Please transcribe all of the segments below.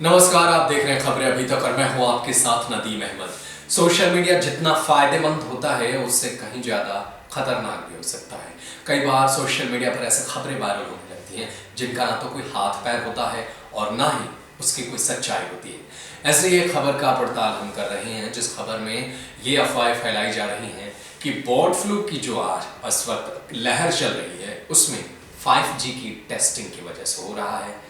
नमस्कार, आप देख रहे हैं खबरें अभी तक और मैं हूं आपके साथ नदीम अहमद। सोशल मीडिया जितना फायदेमंद होता है उससे कहीं ज्यादा खतरनाक भी हो सकता है। कई बार सोशल मीडिया पर ऐसे खबरें वायरल होने लगती हैं जिनका ना तो कोई हाथ पैर होता है और ना ही उसकी कोई सच्चाई होती है। ऐसे ही एक खबर का पड़ताल हम कर रहे हैं जिस खबर में ये अफवाहें फैलाई जा रही हैं कि बर्ड फ्लू की जो आज इस वक्त लहर चल रही है उसमें 5G की टेस्टिंग की वजह से हो रहा है।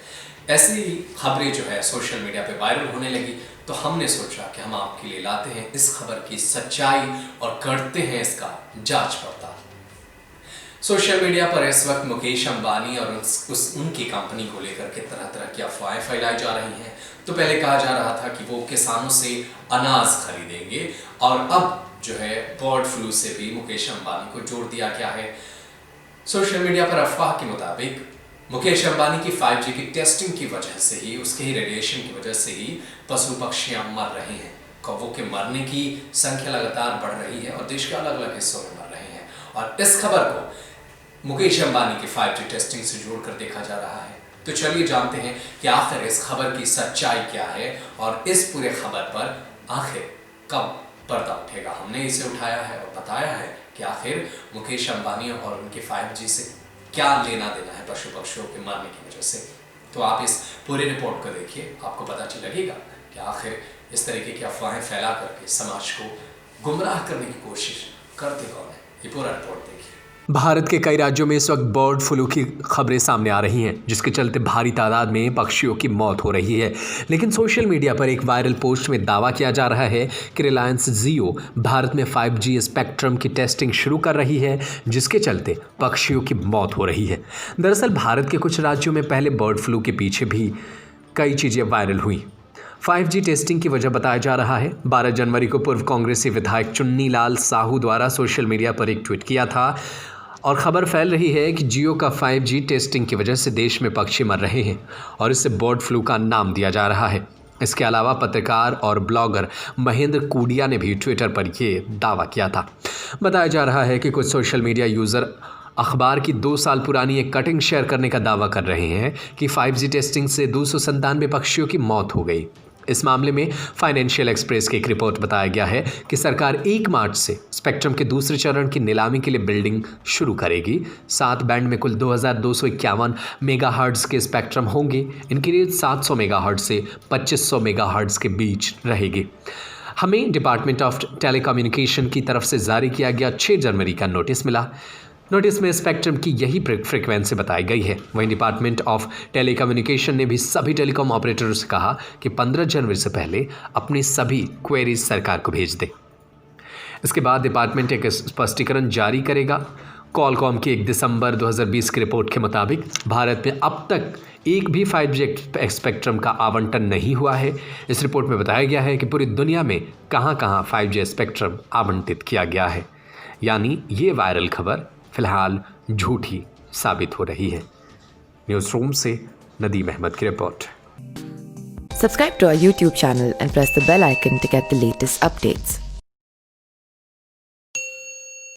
ऐसी खबरें जो है सोशल मीडिया पे वायरल होने लगी तो हमने सोचा कि हम आपके लिए लाते हैं इस खबर की सच्चाई और करते हैं इसका जांच पड़ताल। सोशल मीडिया पर इस वक्त मुकेश अंबानी और उनकी कंपनी को लेकर के तरह तरह की अफवाहें फैलाई जा रही हैं। तो पहले कहा जा रहा था कि वो किसानों से अनाज खरीदेंगे और अब जो है बर्ड फ्लू से भी मुकेश अंबानी को जोड़ दिया गया है। सोशल मीडिया पर अफवाह के मुताबिक मुकेश अंबानी की 5G की टेस्टिंग की वजह से ही, उसके ही रेडिएशन की वजह से ही पशु पक्षियां मर रहे हैं। कौवों के मरने की संख्या लगातार बढ़ रही है और देश के अलग अलग हिस्सों में मर रहे हैं और इस खबर को मुकेश अंबानी की 5G टेस्टिंग से जोड़कर देखा जा रहा है। तो चलिए जानते हैं कि आखिर इस खबर की सच्चाई क्या है और इस पूरे खबर पर आखिर कब पर्दा उठेगा। हमने इसे उठाया है और बताया है कि आखिर मुकेश अंबानी और उनके 5G से क्या लेना देना है पशु पक्षियों के मरने की वजह से। तो आप इस पूरे रिपोर्ट को देखिए, आपको पता चल लगेगा कि आखिर इस तरीके की अफवाहें फैला करके समाज को गुमराह करने की कोशिश करते कौन है। ये पूरा रिपोर्ट देखिए। भारत के कई राज्यों में इस वक्त बर्ड फ्लू की खबरें सामने आ रही हैं जिसके चलते भारी तादाद में पक्षियों की मौत हो रही है। लेकिन सोशल मीडिया पर एक वायरल पोस्ट में दावा किया जा रहा है कि रिलायंस जियो भारत में 5G स्पेक्ट्रम की टेस्टिंग शुरू कर रही है जिसके चलते पक्षियों की मौत हो रही है। दरअसल भारत के कुछ राज्यों में पहले बर्ड फ्लू के पीछे भी कई चीज़ें वायरल हुई। 5G टेस्टिंग की वजह बताया जा रहा है। 12 जनवरी को पूर्व कांग्रेसी विधायक चुन्नी लाल साहू द्वारा सोशल मीडिया पर एक ट्वीट किया था और ख़बर फैल रही है कि जियो का 5G टेस्टिंग की वजह से देश में पक्षी मर रहे हैं और इससे बर्ड फ्लू का नाम दिया जा रहा है। इसके अलावा पत्रकार और ब्लॉगर महेंद्र कूडिया ने भी ट्विटर पर यह दावा किया था। बताया जा रहा है कि कुछ सोशल मीडिया यूज़र अखबार की 2 साल पुरानी एक कटिंग शेयर करने का दावा कर रहे हैं कि 5G टेस्टिंग से 297 पक्षियों की मौत हो गई। इस मामले में फाइनेंशियल एक्सप्रेस की एक रिपोर्ट बताया गया है कि सरकार 1 मार्च से स्पेक्ट्रम के दूसरे चरण की नीलामी के लिए बिल्डिंग शुरू करेगी। 7 बैंड में कुल 2251 मेगाहर्ट्ज़ के स्पेक्ट्रम होंगे। इनकी रेंज 700 मेगाहर्ट्ज़ से 2500 मेगाहर्ट्ज़ के बीच रहेगी। हमें डिपार्टमेंट ऑफ टेलीकम्युनिकेशन की तरफ से जारी किया गया 6 जनवरी का नोटिस मिला। नोटिस में स्पेक्ट्रम की यही फ्रीक्वेंसी बताई गई है। वहीं डिपार्टमेंट ऑफ टेलीकम्युनिकेशन ने भी सभी टेलीकॉम ऑपरेटरों से कहा कि 15 जनवरी से पहले अपनी सभी क्वेरीज सरकार को भेज दें। इसके बाद डिपार्टमेंट एक स्पष्टीकरण जारी करेगा। कॉलकॉम की 1 दिसंबर 2020 की रिपोर्ट के मुताबिक भारत में अब तक एक भी 5G स्पेक्ट्रम का आवंटन नहीं हुआ है। इस रिपोर्ट में बताया गया है कि पूरी दुनिया में कहाँ 5G स्पेक्ट्रम आवंटित किया गया है। यानी ये वायरल खबर फिलहाल झूठी साबित हो रही है। न्यूज़ रूम से नदीम अहमद की report. Subscribe to our YouTube channel and press the bell icon to get the latest updates.